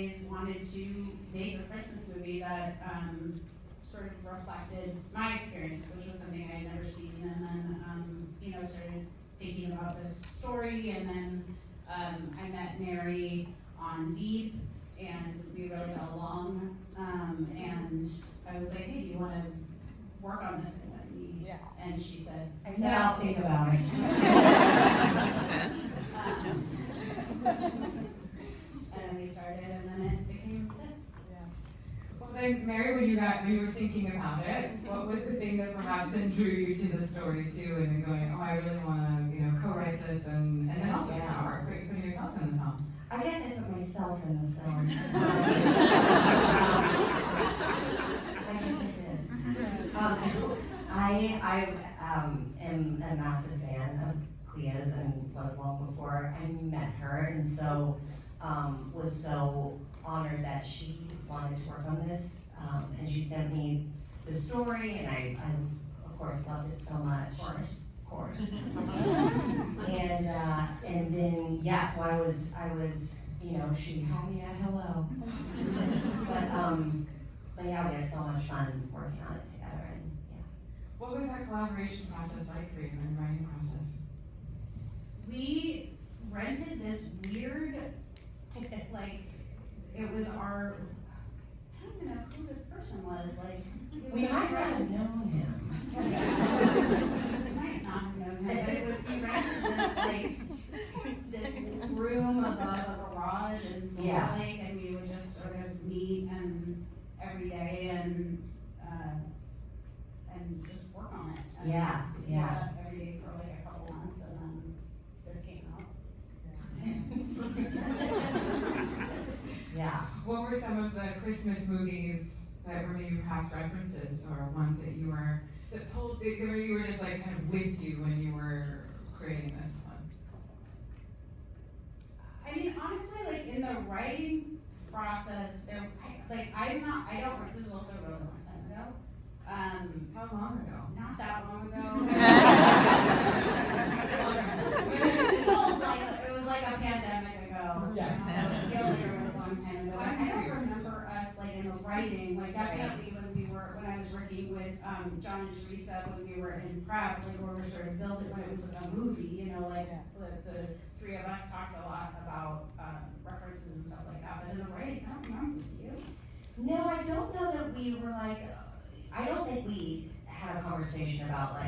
always wanted to make a Christmas movie that sort of reflected my experience, which was something I had never seen, and then started thinking about this story, and then I met Mary on Veep, and we really got along, and I was like, hey, do you want to work on this thing with me? Yeah. And she said, I said, I'll think about it. And then we started, and then it became this. Yeah. Well then, Mary, when you were thinking about it, what was the thing that perhaps then drew you to the story too, and then going, oh, I really want to, co-write this, and then also star, putting yourself in the film. I guess I put myself in the film. I guess I did. I am a massive fan of Clea's and was long before I met her, and so was so honored that she wanted to work on this, and she sent me the story, and I of course loved it so much. Of course. And then so I was she had me at hello. But yeah, we had so much fun working on it together, and yeah. What was that collaboration process like for you, and the writing process? We rented this weird, it was our, I don't even know who this person was, We might not have known him. We might not have known him, but we rented this room above a garage in Salt Lake, and we would just sort of meet every day and just work on it. Yeah. Every day for a couple months, and then this came out. Yeah. What were some of the Christmas movies that were maybe perhaps references, or ones that you were just kind of with you when you were creating this one? I mean, honestly, in the writing process, this was also wrote a long time ago. How long ago? Not that long ago. It was like a pandemic ago. Yes. It feels like a really long time ago. I don't remember us in the writing, definitely when I was working with John and Teresa when we were in prep, when we were sort of building, when it was a movie, the three of us talked a lot about references and stuff like that, but in the writing, I don't remember with you. No, I don't know that we were I don't think we had a conversation about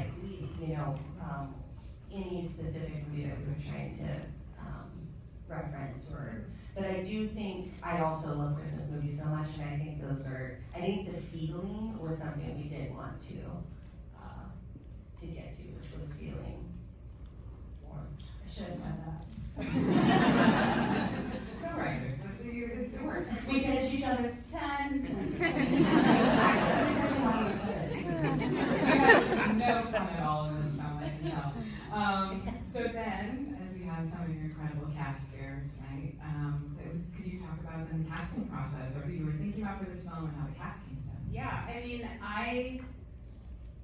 any specific movie that we were trying to reference, but I do think I also love Christmas movies so much, and I think the feeling was something we did want to get to, which was feeling warm. I should have said that. No writers, it works. We finish each other's Tens and No fun at all in this moment, no. So then, as we have some of your incredible cast here tonight, could you talk about the casting process, or who you were thinking about for this film and how the casting came? Yeah, I mean, I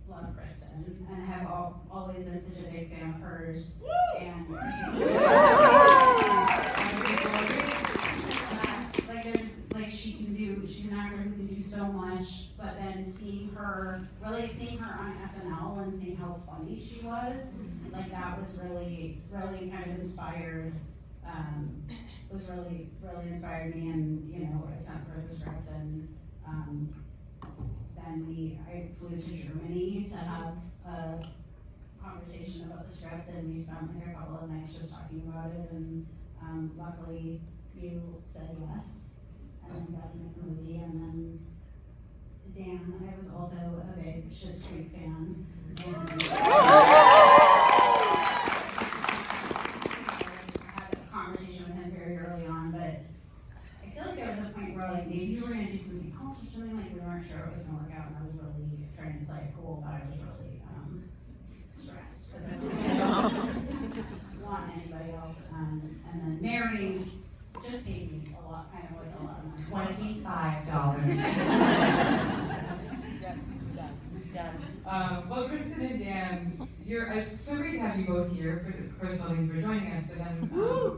love Kristen and have always been such a big fan of hers. And she's an actor who can do so much, but then seeing her on SNL and seeing how funny she was, that was really, really kind of inspired, inspired me, and I sent her the script, and then I flew to Germany to have a conversation about the script, and we spent a couple of nights just talking about it, and luckily you said yes, and then we got to make the movie, and then Dan, I was also a big Schitt's Creek fan, and I had a conversation with him very early on, but I feel like there was a point where maybe we were going to do something else or something, we weren't sure it was going to work out, and I was really trying to play it cool, but I was really stressed because I didn't want anybody else, and then Mary just gave me a lot of money. $25. Done. Well, Kristen and Dan, it's so great to have you both here. First of all, thank you for joining us. But then,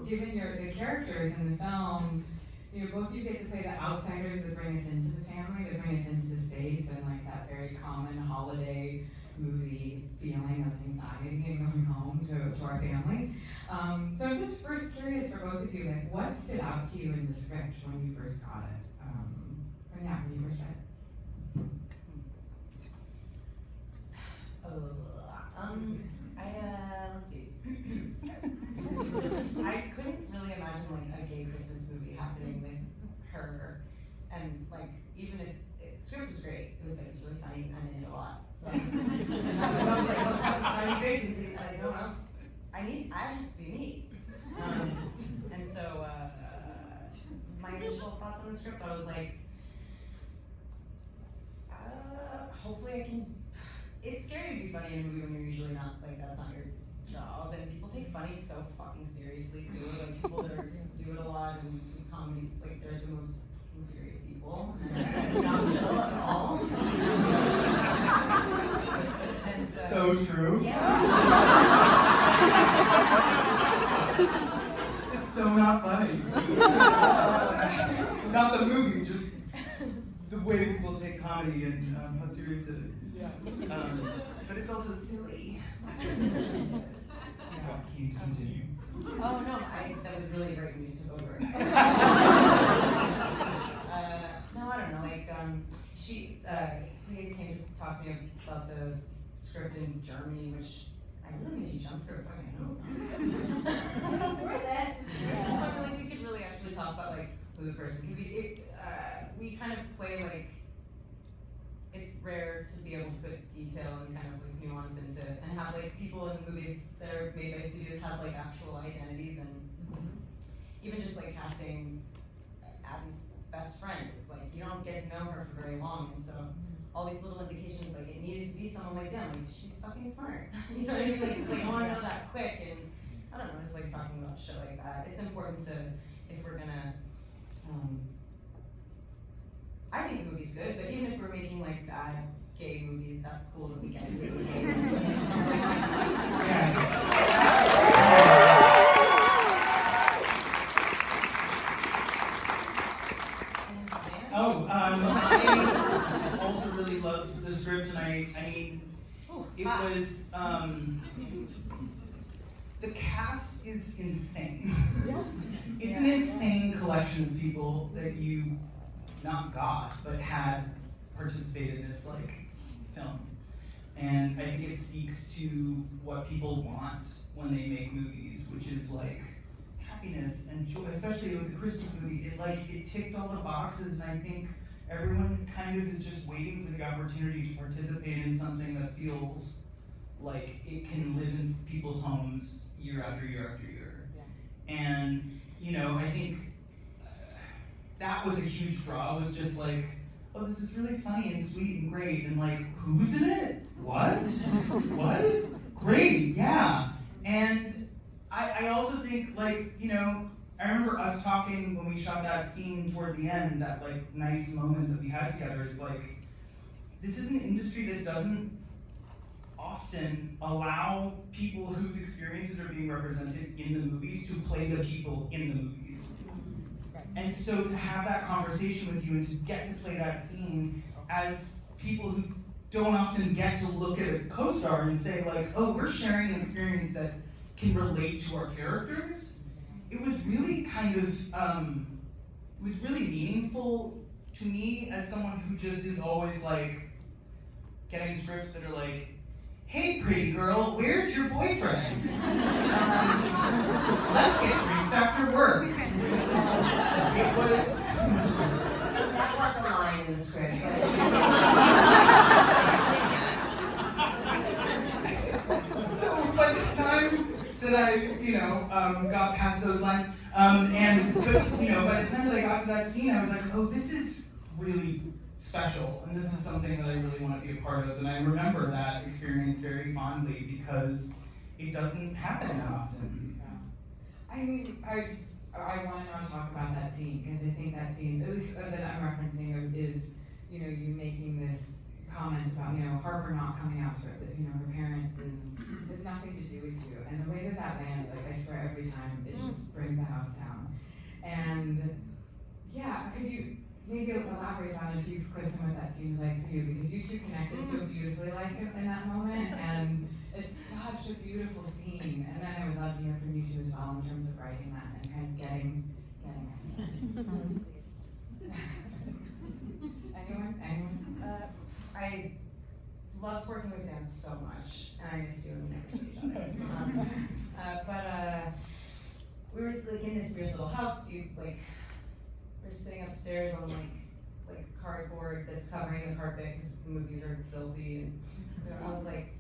given the characters in the film, both of you get to play the outsiders that bring us into the family, that bring us into the space, and like that very common holiday movie feeling of anxiety and going home to our family. So I'm just first curious for both of you, like what stood out to you in the script when you first got it? When you first read it? Let's see. I couldn't really imagine like a gay Christmas movie happening with her, and like even if the script was great, it was really funny, kind of did a lot. So I was like, oh, that's funny, great, because like no one else. It has to be me. And so my initial thoughts on the script, I was like, hopefully I can. It's scary to be funny in a movie when you're usually not, like, that's not your job. And people take funny so fucking seriously, too. Like, people that do it a lot and do comedy, it's like they're the most fucking serious people. And it's not chill at all. And so true. Yeah. It's so not funny. Not the movie, just the way people take comedy and how serious it is. But it's also silly. Can you continue? Oh no, that was really great when you took over. No, I don't know. Like Leah came to talk to me about the script in Germany, which I really made you jump through a fucking hoop. Worth it. Yeah. But like we could really actually talk about like who the person could be. We kind of play like. It's rare to be able to put detail and kind of like nuance into and have like people in movies that are made by studios have like actual identities and even just like casting Abby's best friend. It's like you don't get to know her for very long, and so all these little indications like it needed to be someone like them. Like she's fucking smart. You know what I mean? Like just like I want to know that quick, and I don't know, just like talking about shit like that. It's important to if we're gonna. I think the movie's good, but even if we're making like bad gay movies, that's cool that we get to be gay. I also really loved the script, and I mean, it was, the cast is insane. It's an insane collection of people that you not got, but had participated in this like film. And I think it speaks to what people want when they make movies, which is like happiness and joy, especially with the Christmas movie. It ticked all the boxes, and I think everyone kind of is just waiting for the opportunity to participate in something that feels like it can live in people's homes year after year after year. Yeah. And you know, I think that was a huge draw. It was just like, oh, this is really funny and sweet and great, and like, who's in it? What? What? Great, yeah. And I also think, like, you know, I remember us talking when we shot that scene toward the end, that like nice moment that we had together. It's like, this is an industry that doesn't often allow people whose experiences are being represented in the movies to play the people in the movies. And so to have that conversation with you and to get to play that scene as people who don't often get to look at a co-star and say like, oh, we're sharing an experience that can relate to our characters, it was really kind of, it was really meaningful to me as someone who just is always like getting scripts that are like, hey, pretty girl, where's your boyfriend? Let's get drinks after work. It was... That wasn't a line in the script. So by the time that I, you know, got past those lines, but, you know, by the time that I got to that scene, I was like, oh, this is really special, and this is something that I really want to be a part of, and I remember that experience very fondly because it doesn't happen that often. Yeah. I mean, I want to now talk about that scene, because I think that scene, at least that I'm referencing, is, you know, you making this comment about, you know, Harper not coming out to her, that, you know, her parents has nothing to do with you, and the way that lands, like, I swear every time, it just brings the house down. And if you, Kristen, what that seems like for you, because you two connected so beautifully like in that moment, and it's such a beautiful scene. And then I would love to hear from you two as well in terms of writing that and kind of getting us there. Anyone? I loved working with Dan so much, and I miss you and we never see each other. We were like in this weird little house. We're sitting upstairs on like cardboard that's covering the carpet because the movies are filthy, and I was like,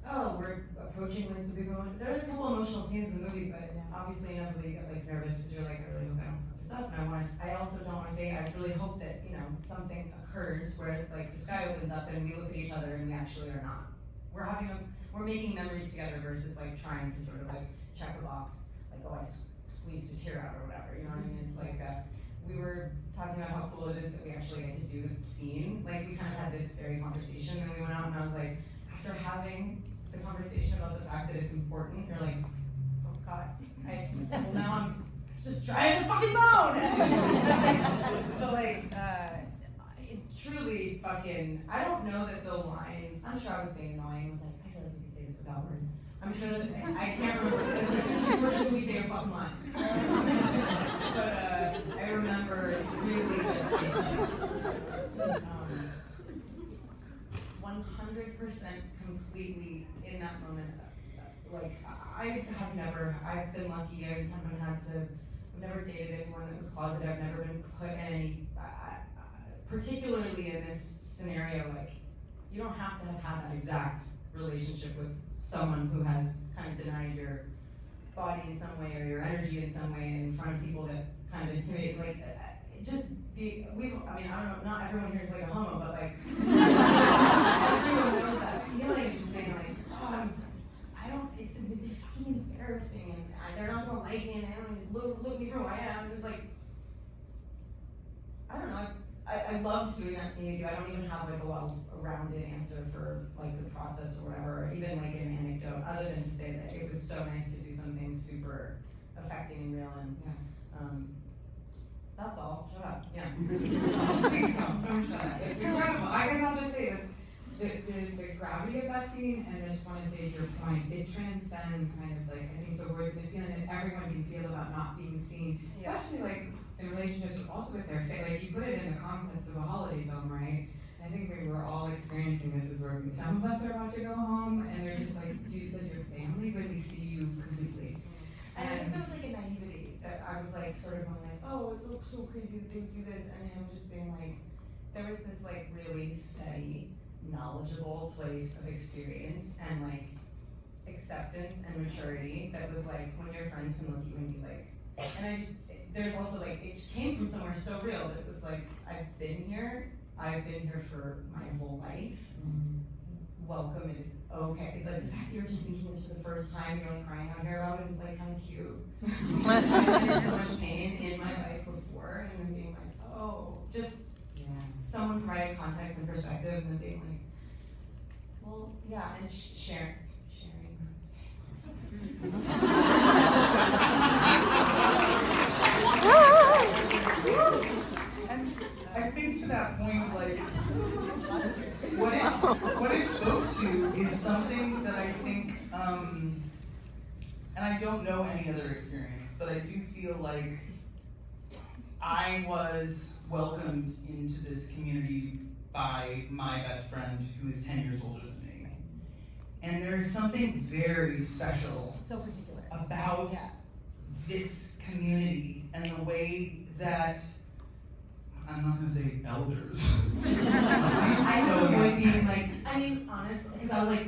oh, we're approaching like the big moment. There are a couple emotional scenes in the movie, but obviously inevitably you get like nervous because you're like, I really hope I don't fuck this up, and I also don't want to fade. I really hope that something occurs where like the sky opens up and we look at each other and we actually are not. We're making memories together versus like trying to sort of like check a box, like, oh, I squeezed a tear out or whatever. You know what I mean? It's like we were talking about how cool it is that we actually get to do the scene. Like we kind of had this very conversation, and we went out, and I was like, after having the conversation about the fact that it's important, you're like, oh God, well now I'm just dry as a fucking bone. But it truly fucking, I don't know that the lines, I'm sure I was being annoying. I was like, I feel like we could say this without words. I'm sure that, I can't remember, it was like, this is the worst we say your fucking lines. But I remember really just being like, 100% completely in that moment. Like, I've been lucky, I've never dated anyone that was closeted, I've never been put in any, particularly in this scenario, like, you don't have to have had that exact relationship with someone who has kind of denied your body in some way or your energy in some way in front of people that kind of intimidate, like, I don't know, not everyone here is like a homo, but like, everyone knows that feeling of just being like, oh, it's fucking embarrassing, and they're not gonna like me, and they don't even look me through who I am, and it's like, I don't know, I loved doing that scene with you. I don't even have like a well-rounded answer for like the process or whatever, or even like an anecdote, other than to say that it was so nice to do something super affecting and real, and that's all. Shut up. Yeah. Please don't shut up. It's incredible. I guess I'll just say this. There's the gravity of that scene, and I just want to say to your point, it transcends kind of like, I think the words and the feeling that everyone can feel about not being seen, especially like in relationships, also with their family. Like you put it in the context of a holiday film, right? I think we were all experiencing this as we're, some of us are about to go home, and they're just like, does your family really see you completely? And I guess there was like a naivety that I was like sort of going like, oh, it's so crazy that they would do this, and him just being like, there was this like really steady, knowledgeable place of experience and like acceptance and maturity that was like when your friends can look at you and be like, and there's also like, it came from somewhere so real that it was like, I've been here for my whole life. Welcome, it is okay. Like the fact that you're just thinking this for the first time, you're like crying out here about it is like kind of cute. I've been in so much pain in my life before, and then being like, oh, just someone providing context and perspective, and then being like, well, yeah, and sharing that space. I think to that point, like, what it spoke to is something that I think, and I don't know any other experience, but I do feel like I was welcomed into this community by my best friend who is 10 years older than me. And there's something very special So particular about this community and the way that, I'm not gonna say elders. I know avoid being like, honest, because I was like,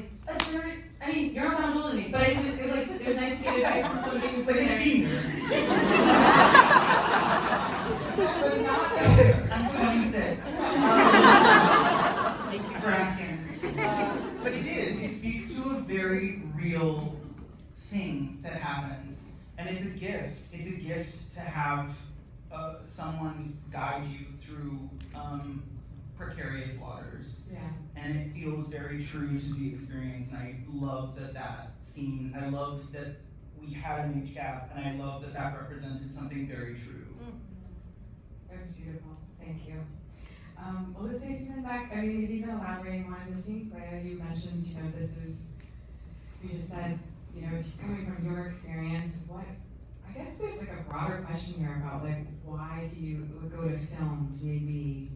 you're not that older than me, but it was like, it was nice to get advice from somebody who's Like a senior. But not I'm 26. Thank you for asking. But it speaks to a very real thing that happens. And it's a gift. It's a gift to have someone guide you through precarious waters. Yeah. And it feels very true to the experience. And I love that scene. I love that we had an age gap, and I love that represented something very true. It was beautiful. Thank you. Well, this takes you back, I mean, even elaborating on the scene play, you mentioned, you know, you just said, you know, it's coming from your experience. I guess there's like a broader question here about like, why do you go to film to maybe,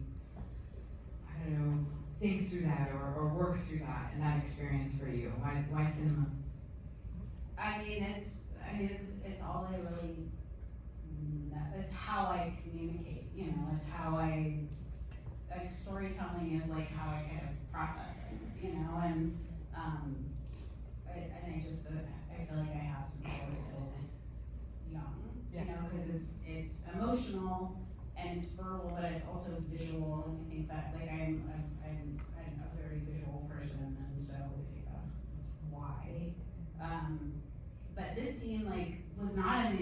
I don't know, think through that or work through that and that experience for you? Why cinema? I mean, it's all I really know. It's how I communicate, you know, it's how like storytelling is like how I kind of process things, you know, and I feel like I have since I was so young, you know, because it's emotional and it's verbal, but it's also visual, and I think that like I'm a very visual person, and so I think that's why. But this scene like was not in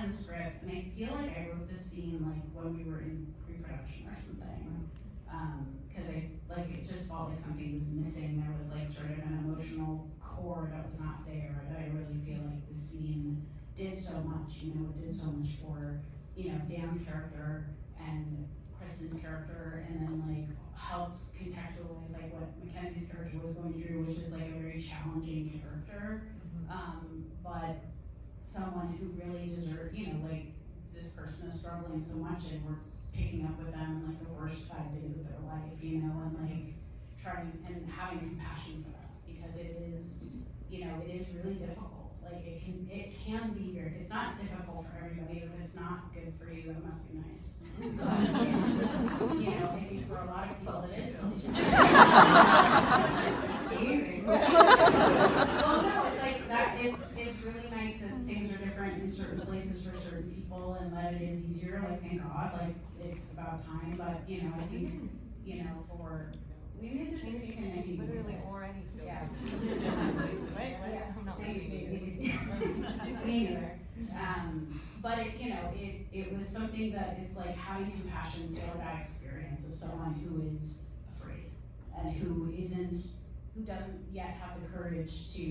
the script, and I feel like I wrote this scene like when we were in pre-production or something, because it just felt like something was missing. There was like sort of an emotional core that was not there. That I really feel like the scene did so much. You know, it did so much for, you know, Dan's character and Kristen's character, and then like helped contextualize like what Mackenzie's character was going through, which is like a very challenging character. But someone who really deserved, you know, like this person is struggling so much, and we're picking up with them in like the worst 5 days of their life, you know, and like trying and having compassion for them, because it is, you know, it is really difficult. Like it can be very, it's not difficult for everybody, but it's not good for you. It must be nice. But it's, you know, I think for a lot of people it is. Well, no, it's like that. It's really nice that things are different in certain places for certain people, and that it is easier. Like thank God, like it's about time. But you know, I think you know we need to change in 1996. Or any field. Yeah. I'm not Me neither. But it, you know, it was something that it's like having compassion for that experience of someone who is afraid and who doesn't yet have the courage to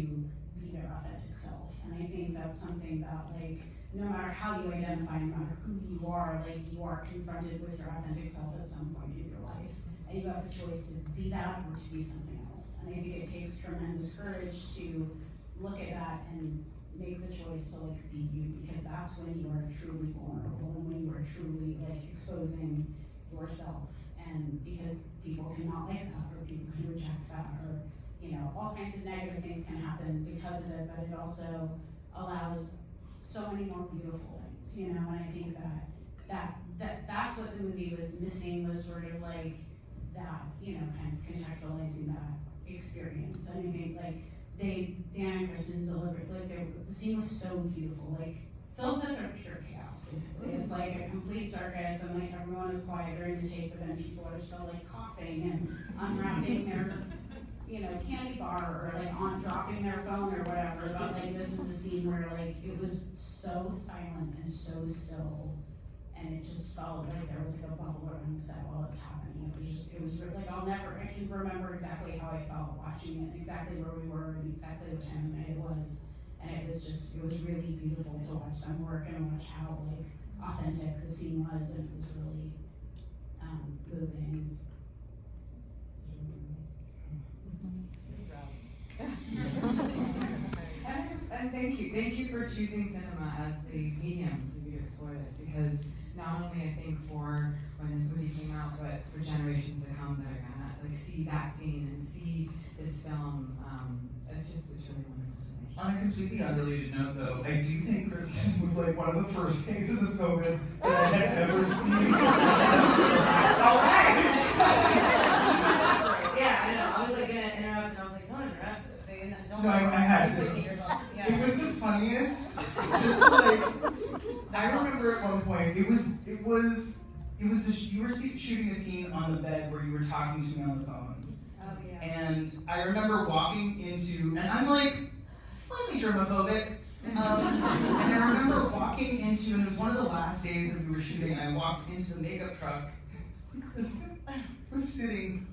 be their authentic self. And I think that's something that like, no matter how you identify, no matter who you are, like you are confronted with your authentic self at some point in your life. And you have a choice to be that or to be something else. And I think it takes tremendous courage to look at that and make the choice to like be you, because that's when you are truly vulnerable and when you are truly like exposing yourself. And because people cannot like that, or people can reject that, or you know, all kinds of negative things can happen because of it, but it also allows so many more beautiful things, you know. And I think that's what the movie was missing, was sort of like that, you know, kind of contextualizing that experience. And I think like Dan and Kristen delivered, like the scene was so beautiful. Like film sets are pure chaos, basically. It's like a complete circus, and like everyone is quiet during the take, but then people are still like coughing and unwrapping their, you know, candy bar, or like dropping their phone or whatever. But like this was a scene where like it was so silent and so still, and it just felt like there was like a bubble around the set while it's happening. It was really, like I can remember exactly how I felt watching it, exactly where we were, and exactly what time of night it was. And it was really beautiful to watch them work and watch how like authentic the scene was, and it was really moving. And thank you for choosing cinema as the medium for you to explore this, because not only I think for when this movie came out, but for generations to come that are gonna like see that scene and see this film, it's really wonderful. So thank you. On a completely unrelated note, though, I do think Kristen was like one of the first cases of COVID that I had ever seen. All right. Yeah, I know. I was like gonna interrupt, and I was like, don't interrupt. Don't. No, I had to. Yeah. It was the funniest. Just like I remember at one point, it was you were shooting a scene on the bed where you were talking to me on the phone. Oh yeah. And I remember walking into, and I'm like slightly germophobic. And I remember walking into, and it was one of the last days that we were shooting, and I walked into the makeup truck. Kristen was sitting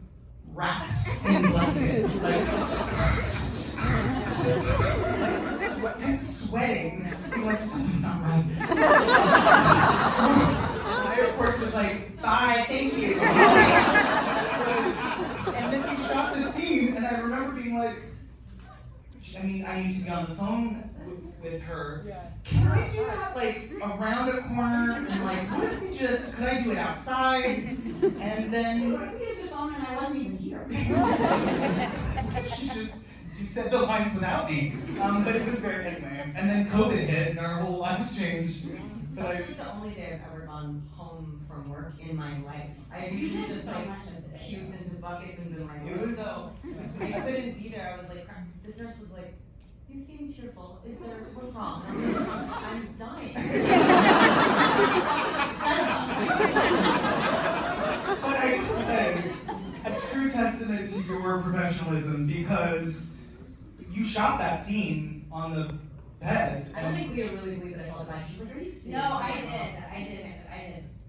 wrapped in blankets, like sweating, being like, something's not right. I, of course, was like, bye, thank you. being like, I mean, I need to be on the phone with her. Can I do that like around a corner and like, what if we just, could I do it outside? And then, What if we used a phone and I wasn't even here? she just said the lines without me. But it was very, anyway. And then COVID hit and our whole lives changed. But That's like the only day I've ever gone home from work in my life. I You usually did just so like much of the day. puked into buckets and been like, It let's was- go. I couldn't be there. I was like, this nurse was like, you seem tearful. Is there, what's wrong? I was like, I'm dying. But I will say, a true testament to your professionalism because you shot that scene on the bed. I don't think Leah really believed that I felt bad. She was like, are you serious? No, I did.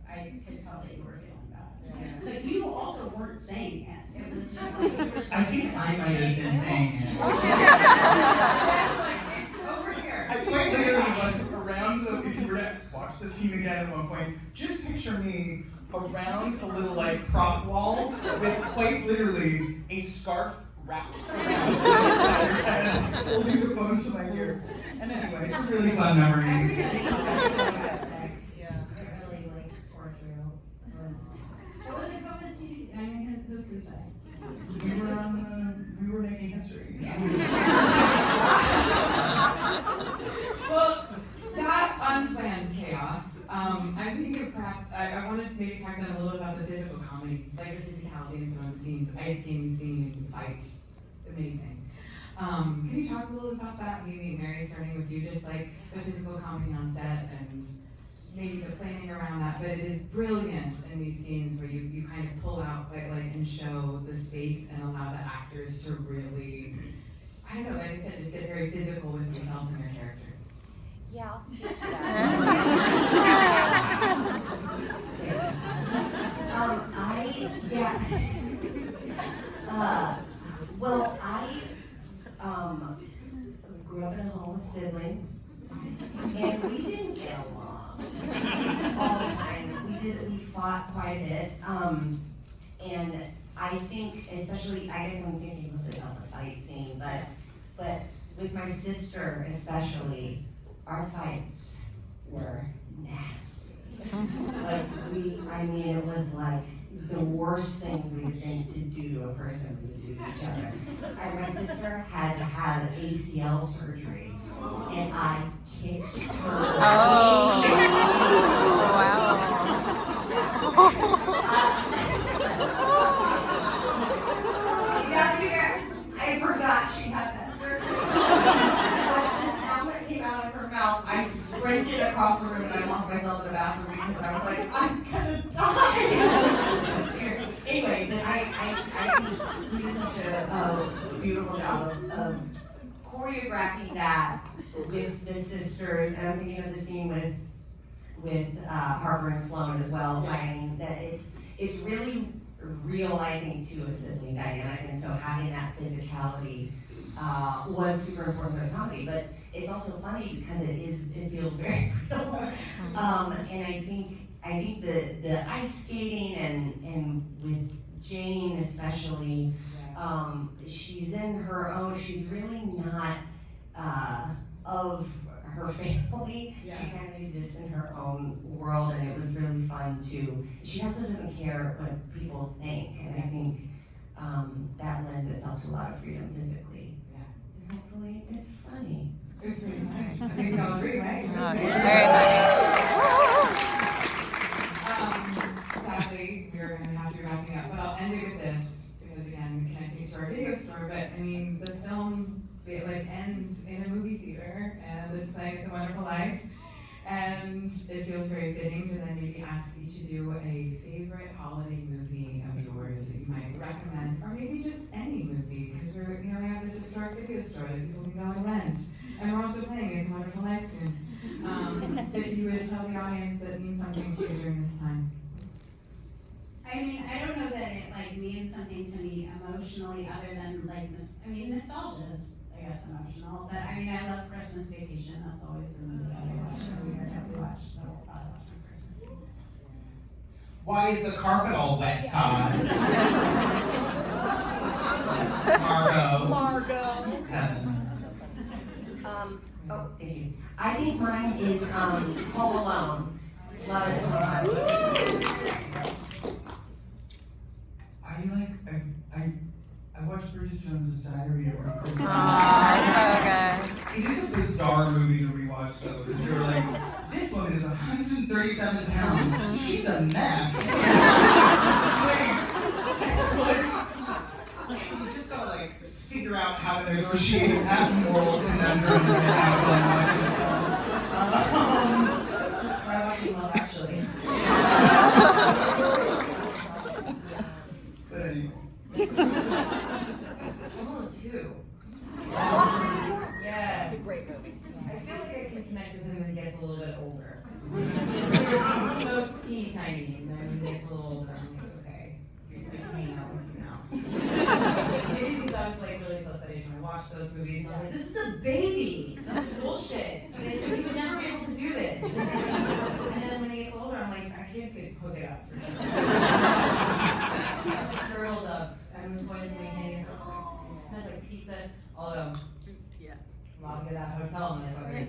I could tell that you were feeling bad. But you also weren't saying it. It was just like you were I think I might have been saying it. It's like, it's over here. I quite literally was around, so if you were to watch the scene again at one point, just picture me around a little like prop wall with quite literally a scarf wrapped around my entire head, holding the phone to my ear. And anyway, it's a really fun memory. Everybody got sick. Yeah. It really like tore through. What was it COVID TV? I mean, who can say? We were making history. Well, that unplanned chaos, I'm thinking of perhaps, I wanted to maybe talk then a little about the physical comedy, like the physicality of some of the scenes, the ice skating scene, fight, amazing. Can you talk a little bit about that? Maybe Mary, starting with you, just like the physical comedy on set and maybe the planning around that, but it is brilliant in these scenes where you kind of pull out like and show the space and allow the actors to really, I don't know, like I said, just get very physical with themselves and their characters. Yeah, I'll speak to that. I grew up in a home with siblings, and we didn't get along all the time. We fought quite a bit, and I think, especially, I guess I'm thinking mostly about the fight scene, but with my sister especially, our fights were nasty. It was like the worst things we would think to do to a person we would do to each other. My sister had ACL surgery, and I kicked her. I forgot she had that surgery. The sound that came out of her mouth, I sprinted across the room and I locked myself in the bathroom because I was like, I'm gonna die. Anyway, but I think we did such a beautiful job of choreographing that with the sisters, and I'm thinking of the scene with Harper and Sloan as well, fighting. That it's really real, I think, to a sibling dynamic, and so having that physicality was super important for the comedy. But it's also funny because it feels very real. And I think the ice skating and with Jane especially, she's in her own. She's really not of her family. Yeah. She kind of exists in her own world, and it was really fun too. She also doesn't care what people think, and I think that lends itself to a lot of freedom physically. Yeah. And hopefully it's funny. It was pretty funny. I think we all agree, right? Sadly, we're going to have to be wrapping up, but I'll end it with this, because again, connecting to our video store, but I mean, the film, it like ends in a movie theater, and it's playing It's a Wonderful Life, and it feels very fitting to then maybe ask each of you a favorite holiday movie of yours that you might recommend, or maybe just any movie, because we have this historic video store that people can go and rent. And we're also playing It's a Wonderful Life soon. That you would tell the audience that means something to you during this time. I mean, I don't know that it like means something to me emotionally other than like, nostalgia is, I guess, emotional. But I mean, I love Christmas Vacation. That's always the movie that I watch every year that we watch. So I watch on Christmas. Why is the carpet all wet, Todd? Margot. Kevin. Oh, thank you. I think mine is Home Alone. Love it so much. I watched Bridget Jones's Diary over Christmas. So good. It is a bizarre movie to rewatch though, because you're like, this woman is 137 pounds. She's a mess. You just gotta like figure out how to negotiate that moral conundrum that they have when watching. Try watching Love Actually. But anyway. Home 2. Yeah. It's a great movie. I feel like I can connect with him when he gets a little bit older. He's so teeny tiny, and then when he gets a little older, I'm like, okay, he's like hanging out with you now. Maybe because I was like really close that age when I watched those movies, and I was like, this is a baby. This is bullshit. He would never be able to do this. And then when he gets older, I'm like, that kid could hook it up for sure. Turtle doves. And this boy is making candy and stuff. There's like pizza, although lobby of that hotel, and I fucking.